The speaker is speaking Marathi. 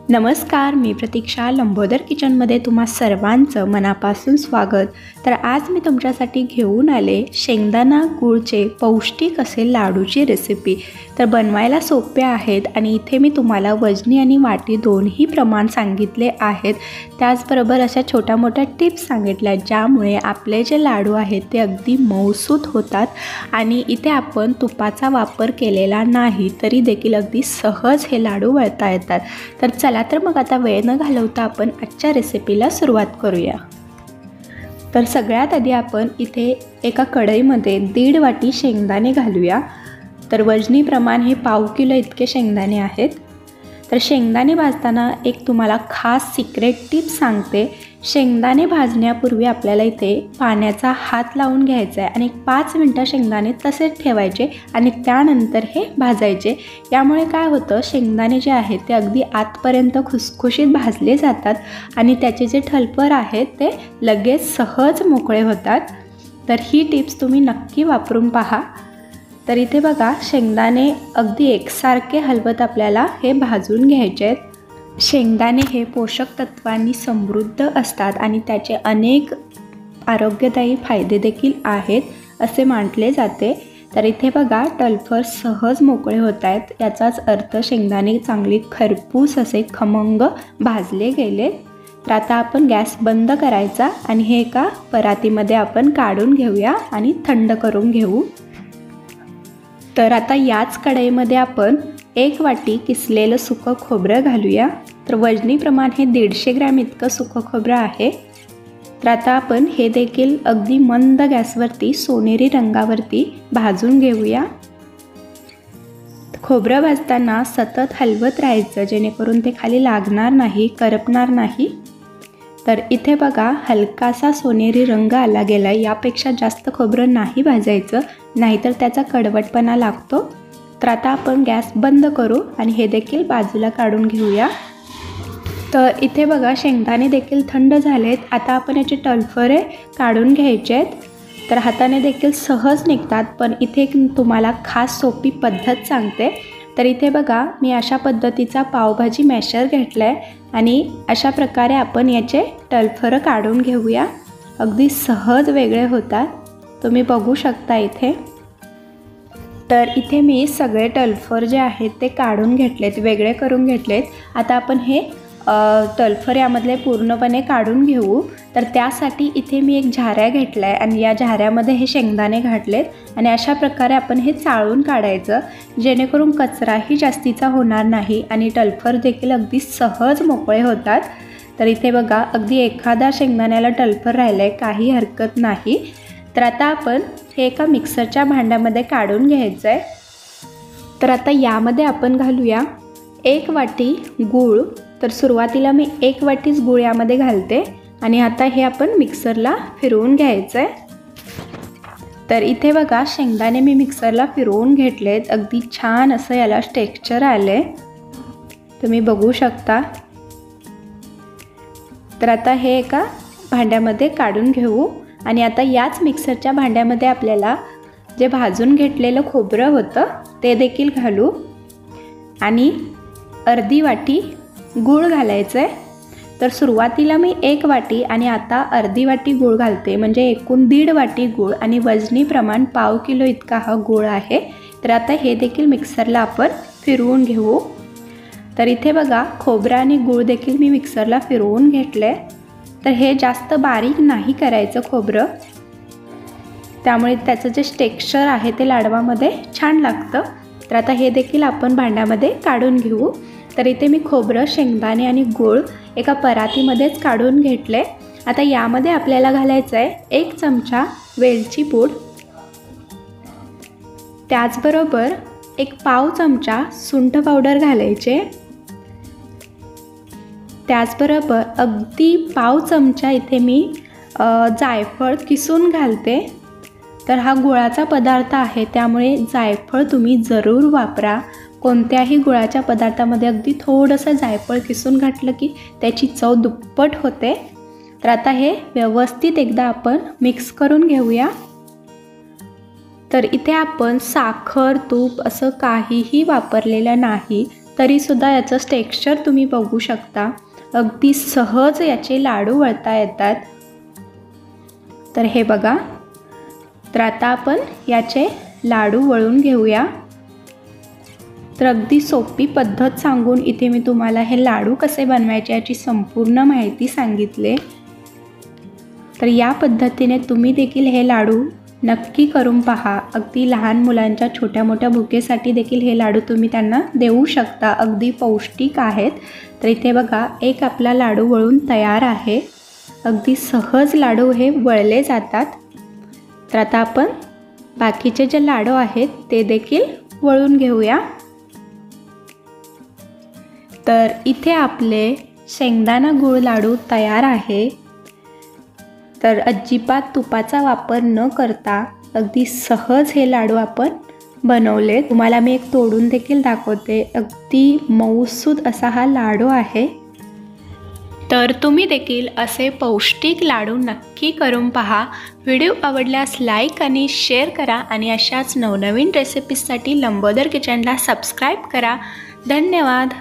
नमस्कार, मी प्रतीक्षा लंबोदर किचनमध्ये तुम्हा सर्वांचं मनापासून स्वागत। तर आज मी तुमच्यासाठी घेऊन आले शेंगदाणा गुळचे पौष्टिक असे लाडूची रेसिपी। तर बनवायला सोपे आहेत आणि इथे मी तुम्हाला वजनी आणि वाटी दोन्ही प्रमाण सांगितले आहेत। त्याचबरोबर अशा छोट्या मोठ्या टिप्स सांगितल्या ज्यामुळे आपले जे लाडू आहेत ते अगदी मऊसूत होतात आणि इथे आपण तुपाचा वापर केलेला नाही तरी देखील अगदी सहज हे लाडू वळता येतात। तर चला तर मग आता वेळ न घालवता आपण आजच्या रेसिपीला सुरुवात करूया। तर सगळ्यात आधी आपण इथे एका कढईमध्ये 1.5 वाटी शेंगदाणे घालूया। तर वजनी प्रमाण हे 1/2 किलो इतके शेंगदाणे आहेत। तर शेंगदाणे भाजताना एक तुम्हाला खास सिक्रेट टिप सांगते। शेंगदाणे भाजण्यापूर्वी आपल्याला इथे पाण्याचा हात लावून घ्यायचा आहे आणि 5 मिनिटं शेंगदाणे तसेच ठेवायचे आणि त्यानंतर हे भाजायचे। यामुळे काय होतं, शेंगदाणे जे आहेत ते अगदी आतपर्यंत खुसखुशीत भाजले जातात आणि त्याचे जे ठळपर आहेत ते लगेच सहज मोकळे होतात। तर ही टिप्स तुम्ही नक्की वापरून पहा। तर इथे बघा, शेंगदाणे अगदी एकसारखे हलवत आपल्याला हे भाजून घ्यायचे आहेत। शेंगदाणे हे पोषक तत्वांनी समृद्ध असतात आणि त्याचे अनेक आरोग्यदायी फायदे देखील आहेत असे मानले जाते। तर इथे बघा, टल्फर सहज मोकळे होत आहेत, याचाच अर्थ शेंगदाणे चांगले खरपूस असे खमंग भाजले गेले। तर आता आपण गॅस बंद करायचा आणि हे एका परातीमध्ये आपण काढून घेऊया आणि थंड करून घेऊ। तर आता याच कढईमध्ये आपण 1 वाटी किसलेलं सुकं खोबरं घालूया। तर वजनी प्रमाण हे 150 ग्रॅम इतकं सुकं खोबरं आहे। तर आता आपण हे देखील अगदी मंद गॅसवरती सोनेरी रंगावरती भाजून घेऊया। खोबरं भाजताना सतत हलवत राहायचं जेणेकरून ते खाली लागणार नाही, करपणार नाही। तर इथे बघा, हलकासा सोनेरी रंग आला गेला। यापेक्षा जास्त खोबरं नाही भाजायचं, नाहीतर त्याचा कडवटपणा लागतो। तर आता आपण गॅस बंद करू आणि हे देखील बाजूला काढून घेऊया। तर इथे बघा, शेंगदाणे देखील थंड झालेत। आता आपण याचे टल्फरे काढून घ्यायचे आहेत। तर हाताने देखील सहज निघतात, पण इथे तुम्हाला खास सोपी पद्धत सांगते। तर इथे बघा, मी अशा पद्धतीचा पावभाजी मॅशर घेतला आहे आणि अशा प्रकारे आपण याचे टल्फरं काढून घेऊया। अगदी सहज वेगळे होतात, तुम्ही बघू शकता इथे। तर इथे मी सगळे टल्फर जे आहेत ते काढून घेतलेत, वेगळे करून घेतलेत। आता आपण हे टल्फर यामधले पूर्णपणे काढून घेऊ। तर त्यासाठी इथे मी एक झाऱ्या घेतला आहे आणि या झाऱ्यामध्ये हे शेंगदाणे घातलेत आणि अशा प्रकारे आपण हे चाळून काढायचं जेणेकरून कचराही जास्तीचा होणार नाही आणि टल्फर देखील अगदी सहज मोकळे होतात। तर इथे बघा, अगदी एखादा शेंगदाण्याला टल्फर राहिलं आहे, काही हरकत नाही। तर आता आपण हे एका मिक्सरच्या भांड्यामध्ये काढून घ्यायचं आहे। तर आता यामध्ये आपण घालूया 1 वाटी गूळ। तर सुरुवातीला मी 1 वाटीच गूळ यामध्ये घालते आणि आता हे आपण मिक्सरला फिरवून घ्यायचं आहे। तर इथे बघा, शेंगदाणे मी मिक्सरला फिरवून घेतलेत, अगदी छान असं याला टेक्स्चर आले, तुम्ही बघू शकता। तर आता हे एका भांड्यामध्ये काढून घेऊ आणि आता याच मिक्सरच्या भांड्यामध्ये आपल्याला जे भाजून घेतलेलं खोबरं होतं ते देखील घालू आणि अर्धी वाटी गूळ घालायचं आहे। तर सुरुवातीला मी 1 वाटी आणि आता अर्धी वाटी गूळ घालते, म्हणजे एकूण 1.5 वाटी गूळ आणि वजनी प्रमाण 1/2 किलो इतका हा गूळ आहे। तर आता हे देखील मिक्सरला आपण फिरवून घेऊ। तर इथे बघा, खोबरं आणि गूळ देखील मी मिक्सरला फिरवून घेतले। तर हे जास्त बारीक नाही करायचं खोबरं, त्यामुळे त्याचं जे टेक्स्चर आहे ते लाडवामध्ये छान लागतं। तर आता हे देखील आपण भांड्यामध्ये काढून घेऊ। तर इथे मी खोबरं, शेंगदाणे आणि गूळ एका परातीमध्येच काढून घेतले। आता यामध्ये आपल्याला घालायचं आहे 1 चमचा वेलची पूड, त्याचबरोबर 1/2 चमचा सुंठ पावडर घालायचे, त्याचबरोबर अगदी 1/2 चमचा इथे मी जायफळ किसून घालते। तर हा गुळाचा पदार्थ आहे त्यामुळे जायफळ तुम्ही जरूर वापरा। कोणत्याही गुळाच्या पदार्थामध्ये अगदी थोडंसं जायफळ किसून घातलं की त्याची चव दुप्पट होते। तर आता हे व्यवस्थित एकदा आपण मिक्स करून घेऊया। तर इथे आपण साखर, तूप असं काहीही वापरलेलं नाही, तरीसुद्धा याचं टेक्स्चर तुम्ही बघू शकता, अगदी सहज याचे लाडू वळता येतात। तर हे बघा, तर आता आपण याचे लाडू वळून घेऊया। तर अगदी सोपी पद्धत सांगून इथे मी तुम्हाला हे लाडू कसे बनवायचे याची संपूर्ण माहिती सांगितले। तर या पद्धतीने तुम्ही देखील हे लाडू नक्की करून पहा। अगदी लहान मुलांच्या छोट्या मोठ्या भुकेसाठी देखील हे लाडू तुम्ही त्यांना देऊ शकता, अगदी पौष्टिक आहेत। तर इथे बघा, एक आपला लाडू वळून तयार आहे। अगदी सहज लाडू हे वळले जातात। तर आता आपण बाकीचे जे लाडू आहेत ते देखील वळून घेऊया। तर इथे आपले शेंगदाणा गूळ लाडू तयार आहे। तर अजिबात तुपाचा वापर न करता अगदी सहज हे लाडू आपण बनवले। तुम्हाला मी एक तोडून देखील दाखवते, अगदी मऊसूद असा हा लाडू आहे। तर तुम्ही देखील असे पौष्टिक लाडू नक्की करून पहा। व्हिडिओ आवडल्यास लाईक आणि शेअर करा आणि अशाच नवनवीन रेसिपीजसाठी लंबोदर किचनला सबस्क्राईब करा। धन्यवाद।